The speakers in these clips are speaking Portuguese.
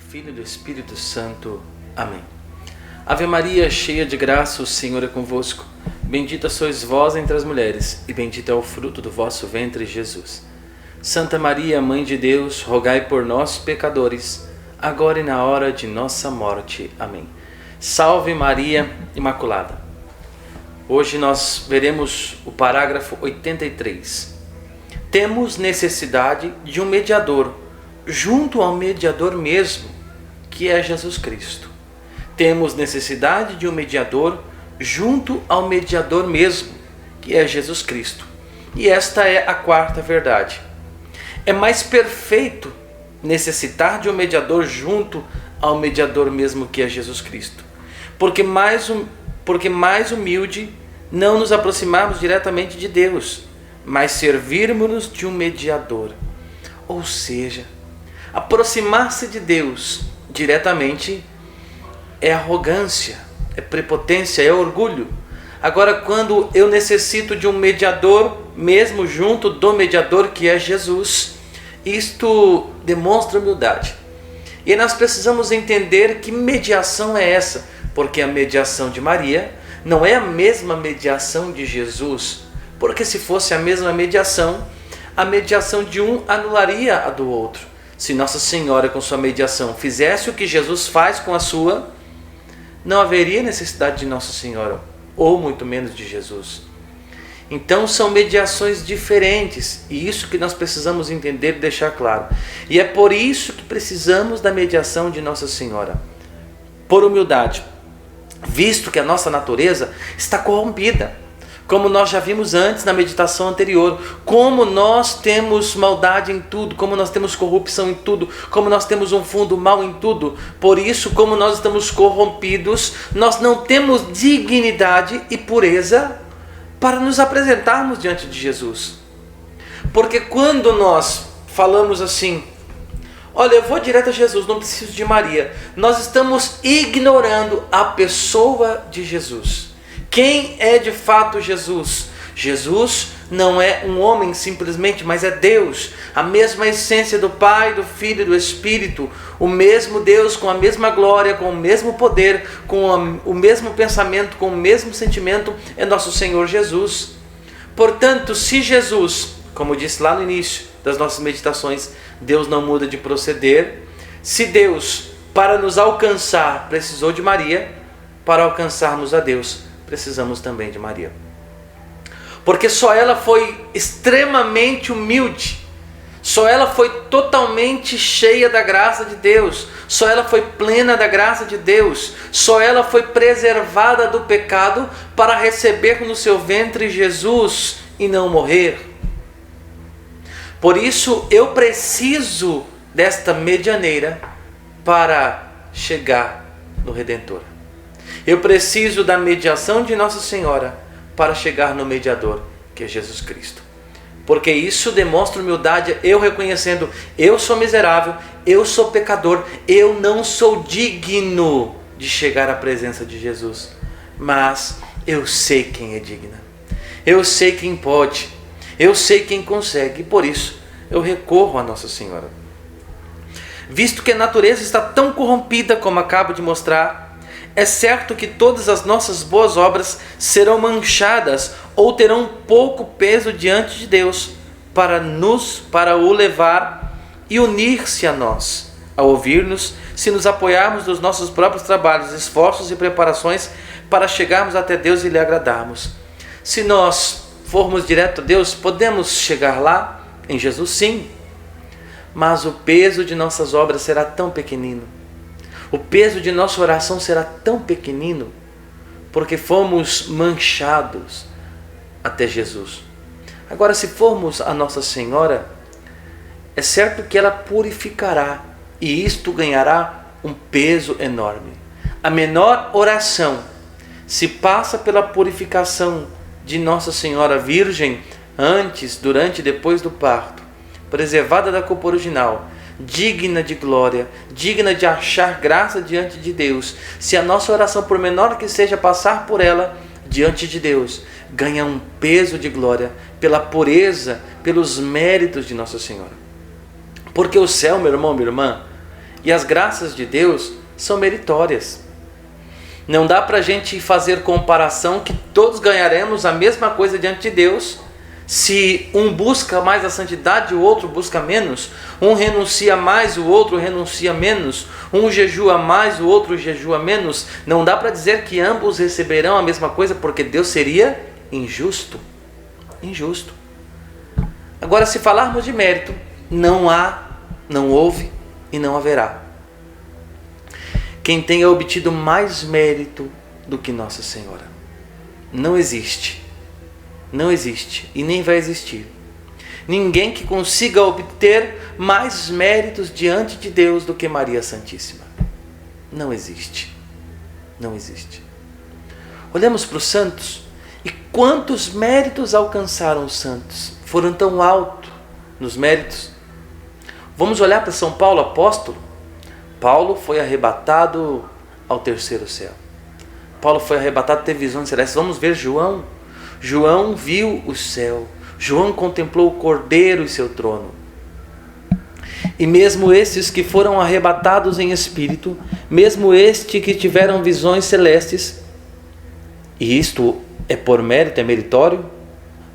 Filho e do Espírito Santo. Amém. Ave Maria, cheia de graça, o Senhor é convosco. Bendita sois vós entre as mulheres, e bendito é o fruto do vosso ventre, Jesus. Santa Maria, Mãe de Deus, rogai por nós, pecadores, agora e na hora de nossa morte. Amém. Salve Maria Imaculada. Hoje nós veremos o parágrafo 83. Temos necessidade de um mediador, junto ao mediador mesmo, que é Jesus Cristo. Temos necessidade de um mediador junto ao mediador mesmo, que é Jesus Cristo. E esta é a quarta verdade. É mais perfeito necessitar de um mediador junto ao mediador mesmo, que é Jesus Cristo. Porque mais humilde não nos aproximarmos diretamente de Deus, mas servirmos-nos de um mediador. Ou seja, aproximar-se de Deus diretamente é arrogância, é prepotência, é orgulho. Agora, quando eu necessito de um mediador, mesmo junto do mediador que é Jesus, isto demonstra humildade. E nós precisamos entender que mediação é essa, porque a mediação de Maria não é a mesma mediação de Jesus, porque se fosse a mesma mediação, a mediação de um anularia a do outro. Se Nossa Senhora, com sua mediação, fizesse o que Jesus faz com a sua, não haveria necessidade de Nossa Senhora, ou muito menos de Jesus. Então são mediações diferentes, e isso que nós precisamos entender e deixar claro. E é por isso que precisamos da mediação de Nossa Senhora. Por humildade, visto que a nossa natureza está corrompida. Como nós já vimos antes na meditação anterior, como nós temos maldade em tudo, como nós temos corrupção em tudo, como nós temos um fundo mal em tudo. Por isso, como nós estamos corrompidos, nós não temos dignidade e pureza para nos apresentarmos diante de Jesus. Porque quando nós falamos assim, olha, eu vou direto a Jesus, não preciso de Maria, nós estamos ignorando a pessoa de Jesus. Quem é de fato Jesus? Jesus não é um homem simplesmente, mas é Deus. A mesma essência do Pai, do Filho e do Espírito. O mesmo Deus com a mesma glória, com o mesmo poder, com o mesmo pensamento, com o mesmo sentimento é nosso Senhor Jesus. Portanto, se Jesus, como disse lá no início das nossas meditações, Deus não muda de proceder. Se Deus, para nos alcançar, precisou de Maria, para alcançarmos a Deus, precisamos também de Maria. Porque só ela foi extremamente humilde, só ela foi totalmente cheia da graça de Deus, só ela foi plena da graça de Deus, só ela foi preservada do pecado para receber no seu ventre Jesus e não morrer. Por isso eu preciso desta medianeira para chegar no Redentor. Eu preciso da mediação de Nossa Senhora para chegar no mediador, que é Jesus Cristo. Porque isso demonstra humildade, eu reconhecendo, eu sou miserável, eu sou pecador, eu não sou digno de chegar à presença de Jesus. Mas eu sei quem é digna, eu sei quem pode, eu sei quem consegue, e por isso eu recorro a Nossa Senhora. Visto que a natureza está tão corrompida como acabo de mostrar, é certo que todas as nossas boas obras serão manchadas ou terão pouco peso diante de Deus para o levar e unir-se a nós, a ouvir-nos, se nos apoiarmos nos nossos próprios trabalhos, esforços e preparações para chegarmos até Deus e lhe agradarmos. Se nós formos direto a Deus, podemos chegar lá, em Jesus sim, mas o peso de nossas obras será tão pequenino. O peso de nossa oração será tão pequenino, porque fomos manchados até Jesus. Agora, se formos a Nossa Senhora, é certo que ela purificará, e isto ganhará um peso enorme. A menor oração, se passa pela purificação de Nossa Senhora Virgem, antes, durante e depois do parto, preservada da culpa original, digna de glória, digna de achar graça diante de Deus, se a nossa oração, por menor que seja, passar por ela diante de Deus, ganha um peso de glória pela pureza, pelos méritos de Nossa Senhora. Porque o céu, meu irmão, minha irmã, E as graças de Deus são meritórias. Não dá para a gente fazer comparação que todos ganharemos a mesma coisa diante de Deus. Se um busca mais a santidade, o outro busca menos. Um renuncia mais, o outro renuncia menos. Um jejua mais, o outro jejua menos. Não dá para dizer que ambos receberão a mesma coisa, porque Deus seria injusto. Injusto. Agora, se falarmos de mérito, não há, não houve e não haverá quem tenha obtido mais mérito do que Nossa Senhora. Não existe. Não existe e nem vai existir ninguém que consiga obter mais méritos diante de Deus do que Maria Santíssima. Não existe. Não existe. Olhamos para os santos e quantos méritos alcançaram os santos? Foram tão altos nos méritos. Vamos olhar para São Paulo, apóstolo. Paulo foi arrebatado ao terceiro céu. Paulo foi arrebatado, teve visões celestes. Vamos ver João. João viu o céu. João contemplou o Cordeiro e seu trono. E mesmo esses que foram arrebatados em espírito, mesmo estes que tiveram visões celestes, e isto é por mérito, é meritório,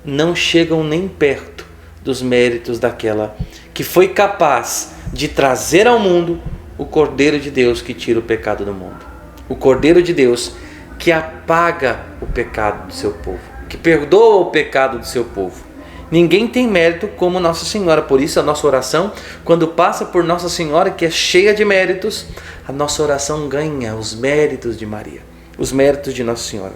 não chegam nem perto dos méritos daquela que foi capaz de trazer ao mundo o Cordeiro de Deus que tira o pecado do mundo. O Cordeiro de Deus que apaga o pecado do seu povo, que perdoa o pecado do seu povo. Ninguém tem mérito como Nossa Senhora. Por isso a nossa oração, quando passa por Nossa Senhora, que é cheia de méritos, a nossa oração ganha os méritos de Maria, os méritos de Nossa Senhora.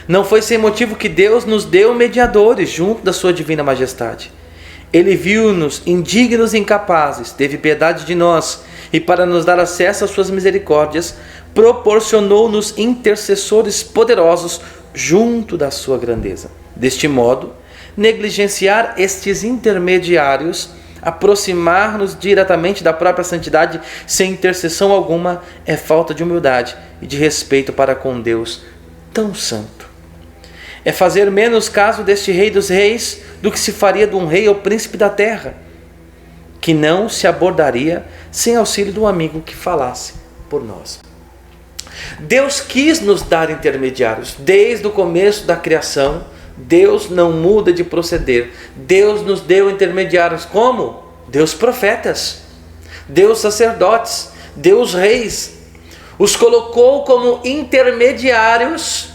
Não foi sem motivo que Deus nos deu mediadores junto da sua divina majestade. Ele viu-nos indignos e incapazes, teve piedade de nós, e para nos dar acesso às suas misericórdias, proporcionou-nos intercessores poderosos junto da sua grandeza. Deste modo, negligenciar estes intermediários, aproximar-nos diretamente da própria santidade sem intercessão alguma, é falta de humildade e de respeito para com Deus tão santo. É fazer menos caso deste Rei dos Reis do que se faria de um rei ou príncipe da terra, que não se abordaria sem auxílio de um amigo que falasse por nós. Deus quis nos dar intermediários. Desde o começo da criação, Deus não muda de proceder. Deus nos deu intermediários. Como? Deus profetas, Deus sacerdotes, Deus reis. Os colocou como intermediários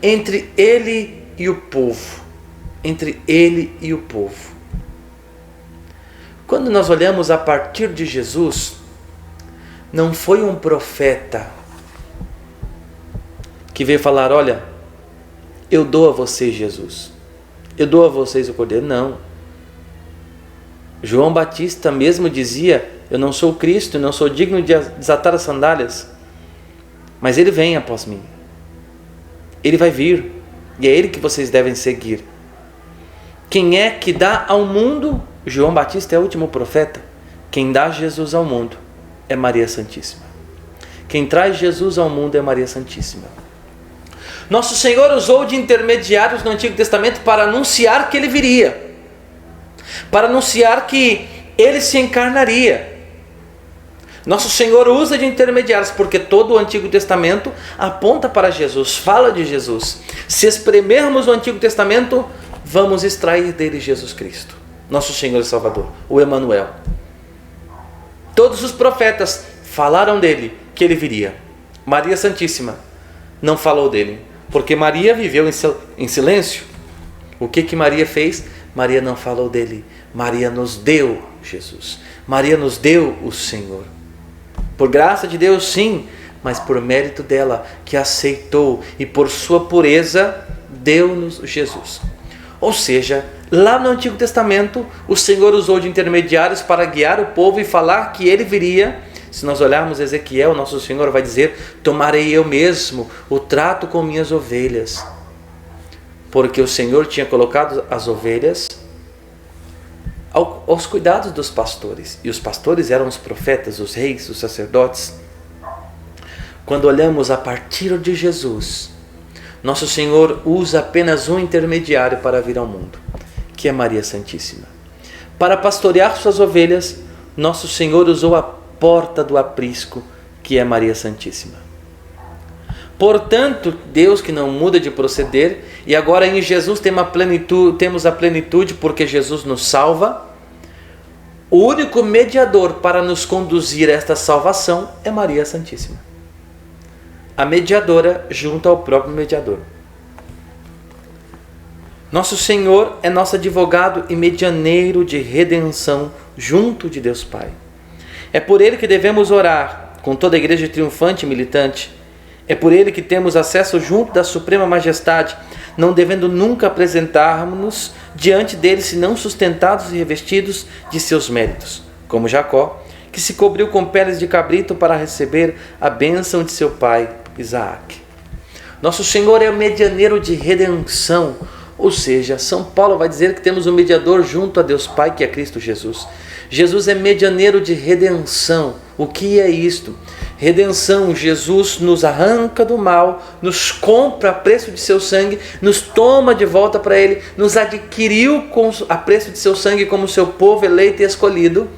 entre Ele e o povo. Entre Ele e o povo. Quando nós olhamos a partir de Jesus, não foi um profeta que veio falar: olha, eu dou a vocês Jesus, eu dou a vocês o Cordeiro. Não. João Batista mesmo dizia: eu não sou Cristo, não sou digno de desatar as sandálias, mas Ele vem após mim. Ele vai vir, e é Ele que vocês devem seguir. Quem é que dá ao mundo? João Batista é o último profeta. Quem dá Jesus ao mundo é Maria Santíssima. Quem traz Jesus ao mundo é Maria Santíssima. Nosso Senhor usou de intermediários no Antigo Testamento para anunciar que Ele viria, para anunciar que Ele se encarnaria. Nosso Senhor usa de intermediários porque todo o Antigo Testamento aponta para Jesus, fala de Jesus. Se espremermos o Antigo Testamento, vamos extrair dele Jesus Cristo, nosso Senhor e Salvador, o Emanuel. Todos os profetas falaram dele, que ele viria. Maria Santíssima não falou dele, porque Maria viveu em silêncio. O que Maria fez? Maria não falou dele. Maria nos deu Jesus. Maria nos deu o Senhor. Por graça de Deus, sim, mas por mérito dela, que aceitou, e por sua pureza, deu-nos Jesus. Ou seja, lá no Antigo Testamento, o Senhor usou de intermediários para guiar o povo e falar que Ele viria. Se nós olharmos Ezequiel, nosso Senhor vai dizer: tomarei eu mesmo o trato com minhas ovelhas. Porque o Senhor tinha colocado as ovelhas aos cuidados dos pastores. E os pastores eram os profetas, os reis, os sacerdotes. Quando olhamos a partir de Jesus, nosso Senhor usa apenas um intermediário para vir ao mundo, que é Maria Santíssima. Para pastorear suas ovelhas, Nosso Senhor usou a porta do aprisco, que é Maria Santíssima. Portanto, Deus que não muda de proceder, e agora em Jesus temos a plenitude porque Jesus nos salva. O único mediador para nos conduzir a esta salvação é Maria Santíssima. A mediadora junto ao próprio mediador. Nosso Senhor é nosso advogado e medianeiro de redenção junto de Deus Pai. É por Ele que devemos orar com toda a igreja triunfante e militante. É por Ele que temos acesso junto da Suprema Majestade, não devendo nunca apresentarmos-nos diante dele, senão sustentados e revestidos de seus méritos, como Jacó, que se cobriu com peles de cabrito para receber a bênção de seu pai Isaac. Nosso Senhor é o medianeiro de redenção, ou seja, São Paulo vai dizer que temos um mediador junto a Deus Pai, que é Cristo Jesus. Jesus é medianeiro de redenção. O que é isto? Redenção, Jesus nos arranca do mal, nos compra a preço de seu sangue, nos toma de volta para Ele, nos adquiriu a preço de seu sangue como seu povo eleito e escolhido,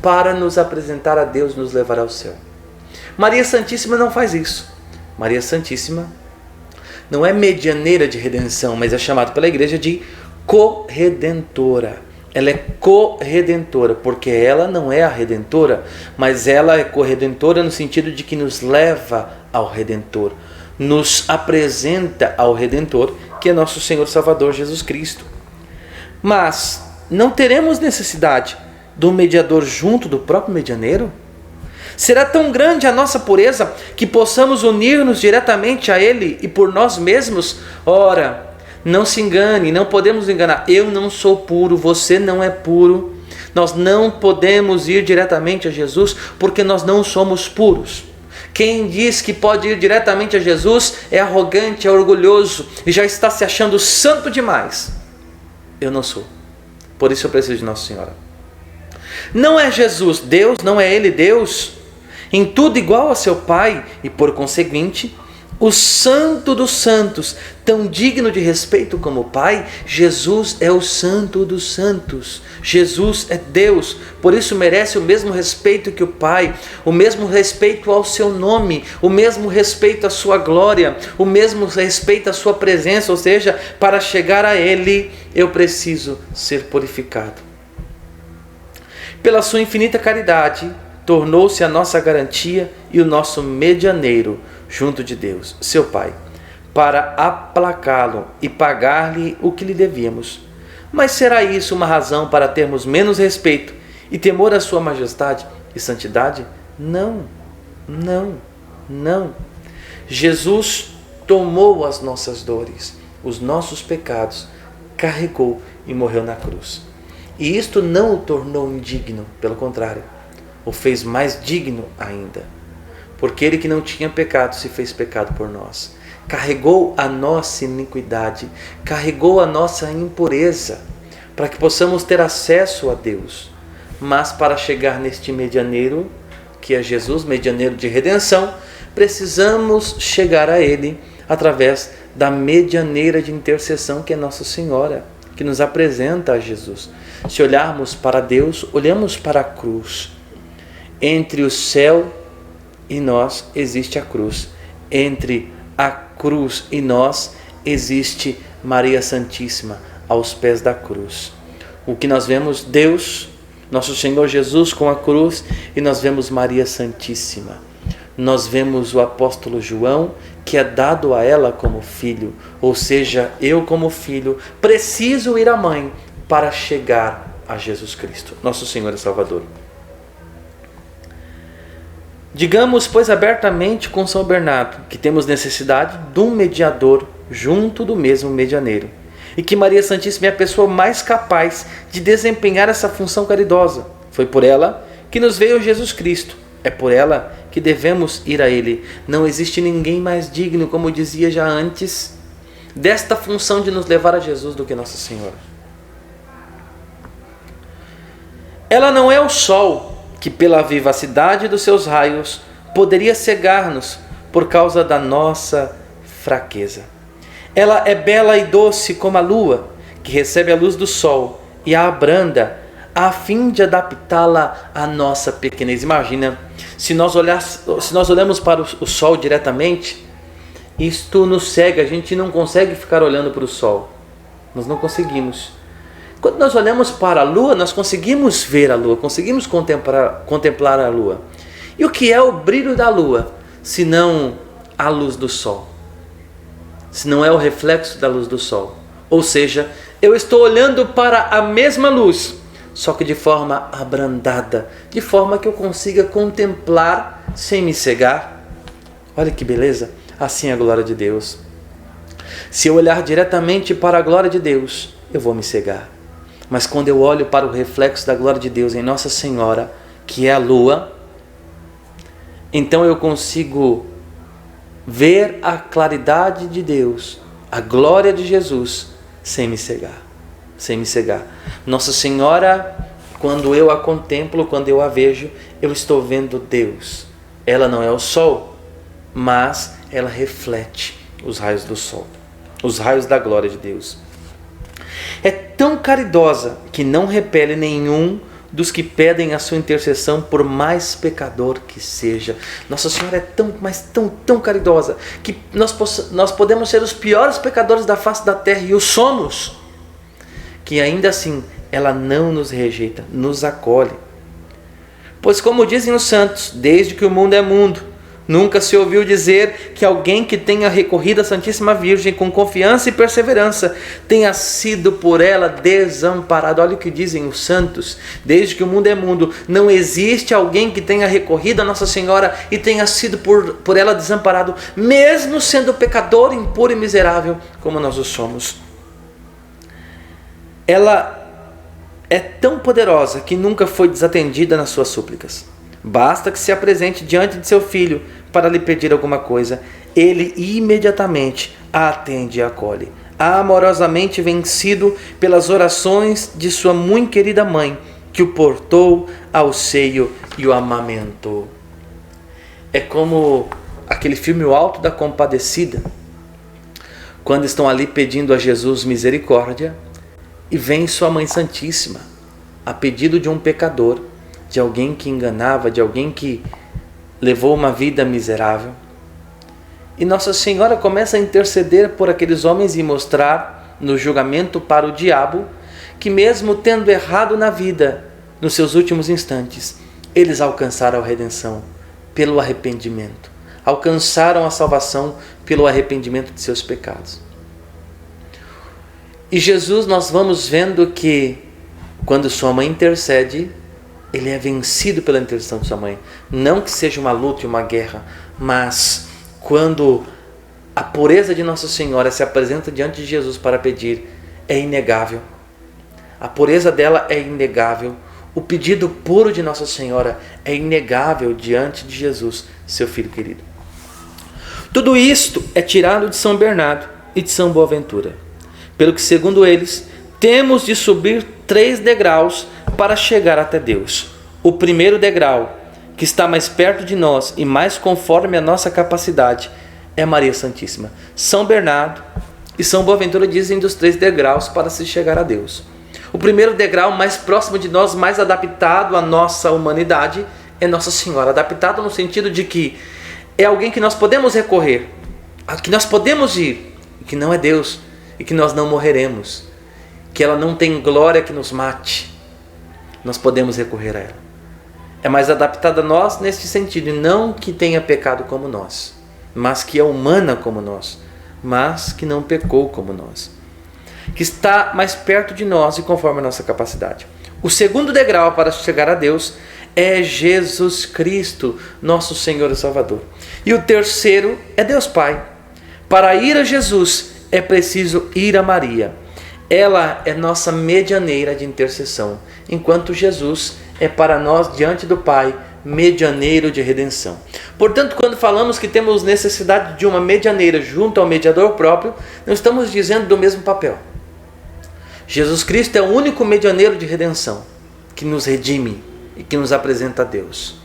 para nos apresentar a Deus, nos levar ao céu. Maria Santíssima não faz isso. Maria Santíssima não é medianeira de redenção, mas é chamada pela igreja de corredentora. Ela é corredentora, porque ela não é a redentora, mas ela é corredentora no sentido de que nos leva ao Redentor, nos apresenta ao Redentor, que é nosso Senhor Salvador Jesus Cristo. Mas não teremos necessidade de um mediador junto do próprio medianeiro? Será tão grande a nossa pureza que possamos unir-nos diretamente a Ele e por nós mesmos? Ora, não se engane, não podemos enganar. Eu não sou puro, você não é puro. Nós não podemos ir diretamente a Jesus porque nós não somos puros. Quem diz que pode ir diretamente a Jesus é arrogante, é orgulhoso e já está se achando santo demais. Eu não sou. Por isso eu preciso de Nossa Senhora. Não é Jesus Deus, não é Ele Deus, em tudo igual a seu Pai e por conseguinte, o Santo dos Santos, tão digno de respeito como o Pai. Jesus é o Santo dos Santos. Jesus é Deus, por isso merece o mesmo respeito que o Pai, o mesmo respeito ao seu nome, o mesmo respeito à sua glória, o mesmo respeito à sua presença, ou seja, para chegar a Ele eu preciso ser purificado. Pela sua infinita caridade, tornou-se a nossa garantia e o nosso medianeiro junto de Deus, seu Pai, para aplacá-lo e pagar-lhe o que lhe devíamos. Mas será isso uma razão para termos menos respeito e temor à sua majestade e santidade? Não, não, não. Jesus tomou as nossas dores, os nossos pecados, carregou e morreu na cruz. E isto não o tornou indigno, pelo contrário, o fez mais digno ainda. Porque Ele que não tinha pecado se fez pecado por nós. Carregou a nossa iniquidade, carregou a nossa impureza, para que possamos ter acesso a Deus. Mas para chegar neste medianeiro, que é Jesus, medianeiro de redenção, precisamos chegar a Ele através da medianeira de intercessão, que é Nossa Senhora, que nos apresenta a Jesus. Se olharmos para Deus, olhamos para a cruz. Entre o céu e nós existe a cruz. Entre a cruz e nós existe Maria Santíssima aos pés da cruz. O que nós vemos? Deus, nosso Senhor Jesus com a cruz, e nós vemos Maria Santíssima. Nós vemos o apóstolo João, que é dado a ela como filho, ou seja, eu como filho preciso ir à mãe para chegar a Jesus Cristo, nosso Senhor e Salvador. Digamos, pois, abertamente com São Bernardo, que temos necessidade de um mediador junto do mesmo medianeiro, e que Maria Santíssima é a pessoa mais capaz de desempenhar essa função caridosa. Foi por ela que nos veio Jesus Cristo. É por ela que devemos ir a Ele. Não existe ninguém mais digno, como dizia já antes, desta função de nos levar a Jesus do que Nossa Senhora. Ela não é o sol que pela vivacidade dos seus raios poderia cegar-nos por causa da nossa fraqueza. Ela é bela e doce como a lua, que recebe a luz do sol e a abranda a fim de adaptá-la à nossa pequenez. Imagina, se nós olhamos para o sol diretamente, isto nos cega, a gente não consegue ficar olhando para o sol. Nós não conseguimos. Quando nós olhamos para a lua, nós conseguimos ver a lua, conseguimos contemplar a lua. E o que é o brilho da lua, se não a luz do sol? Se não é o reflexo da luz do sol? Ou seja, eu estou olhando para a mesma luz, só que de forma abrandada, de forma que eu consiga contemplar sem me cegar. Olha que beleza! Assim é a glória de Deus. Se eu olhar diretamente para a glória de Deus, eu vou me cegar. Mas quando eu olho para o reflexo da glória de Deus em Nossa Senhora, que é a lua, então eu consigo ver a claridade de Deus, a glória de Jesus, sem me cegar. Sem me cegar. Nossa Senhora, quando eu a contemplo, quando eu a vejo, eu estou vendo Deus. Ela não é o sol, mas ela reflete os raios do sol, os raios da glória de Deus. É tão caridosa que não repele nenhum dos que pedem a sua intercessão, por mais pecador que seja. Nossa Senhora é tão caridosa, que nós podemos ser os piores pecadores da face da terra, e o somos, que ainda assim ela não nos rejeita, nos acolhe. Pois como dizem os santos, desde que o mundo é mundo, nunca se ouviu dizer que alguém que tenha recorrido à Santíssima Virgem com confiança e perseverança tenha sido por ela desamparado. Olha o que dizem os santos. Desde que o mundo é mundo, não existe alguém que tenha recorrido a Nossa Senhora e tenha sido por ela desamparado, mesmo sendo pecador, impuro e miserável, como nós o somos. Ela é tão poderosa que nunca foi desatendida nas suas súplicas. Basta que se apresente diante de seu filho para lhe pedir alguma coisa, ele imediatamente a atende e acolhe, amorosamente vencido pelas orações de sua muito querida mãe, que o portou ao seio e o amamentou. É como aquele filme O Alto da Compadecida, quando estão ali pedindo a Jesus misericórdia, e vem sua Mãe Santíssima, a pedido de um pecador, de alguém que enganava, de alguém que levou uma vida miserável. E Nossa Senhora começa a interceder por aqueles homens e mostrar no julgamento para o diabo que, mesmo tendo errado na vida, nos seus últimos instantes, eles alcançaram a redenção pelo arrependimento, alcançaram a salvação pelo arrependimento de seus pecados. E Jesus, nós vamos vendo que quando sua mãe intercede, ele é vencido pela intercessão de sua mãe. Não que seja uma luta e uma guerra, mas quando a pureza de Nossa Senhora se apresenta diante de Jesus para pedir, é inegável. A pureza dela é inegável. O pedido puro de Nossa Senhora é inegável diante de Jesus, seu Filho querido. Tudo isto é tirado de São Bernardo e de São Boaventura. Pelo que, segundo eles, temos de subir 3 degraus para chegar até Deus. O primeiro degrau, que está mais perto de nós e mais conforme a nossa capacidade, é Maria Santíssima. São Bernardo e São Boaventura dizem dos 3 degraus para se chegar a Deus. O primeiro degrau, mais próximo de nós, mais adaptado à nossa humanidade, é Nossa Senhora. Adaptado no sentido de que é alguém que nós podemos recorrer, a que nós podemos ir, que não é Deus, e que nós não morreremos, que ela não tem glória que nos mate. Nós podemos recorrer a ela. É mais adaptada a nós neste sentido, e não que tenha pecado como nós, mas que é humana como nós, mas que não pecou como nós, que está mais perto de nós e conforme a nossa capacidade. O segundo degrau para chegar a Deus é Jesus Cristo, nosso Senhor e Salvador. E o terceiro é Deus Pai. Para ir a Jesus é preciso ir a Maria. Ela é nossa medianeira de intercessão, enquanto Jesus é para nós, diante do Pai, medianeiro de redenção. Portanto, quando falamos que temos necessidade de uma medianeira junto ao mediador próprio, não estamos dizendo do mesmo papel. Jesus Cristo é o único medianeiro de redenção, que nos redime e que nos apresenta a Deus.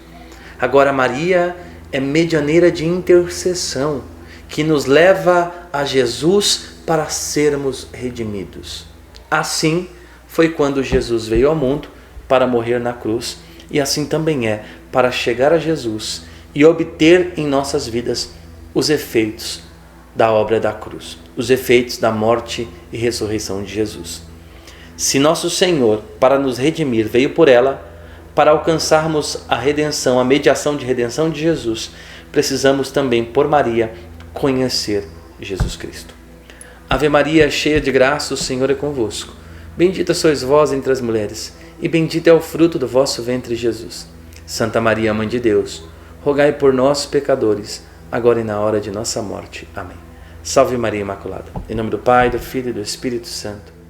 Agora, Maria é medianeira de intercessão, que nos leva a Jesus para sermos redimidos. Assim foi quando Jesus veio ao mundo para morrer na cruz, e assim também é para chegar a Jesus e obter em nossas vidas os efeitos da obra da cruz, os efeitos da morte e ressurreição de Jesus. Se nosso Senhor, para nos redimir, veio por ela, para alcançarmos a redenção, a mediação de redenção de Jesus, precisamos também, por Maria, conhecer Jesus Cristo. Ave Maria, cheia de graça, o Senhor é convosco. Bendita sois vós entre as mulheres, e bendito é o fruto do vosso ventre, Jesus. Santa Maria, Mãe de Deus, rogai por nós, pecadores, agora e na hora de nossa morte. Amém. Salve Maria Imaculada. Em nome do Pai, do Filho e do Espírito Santo.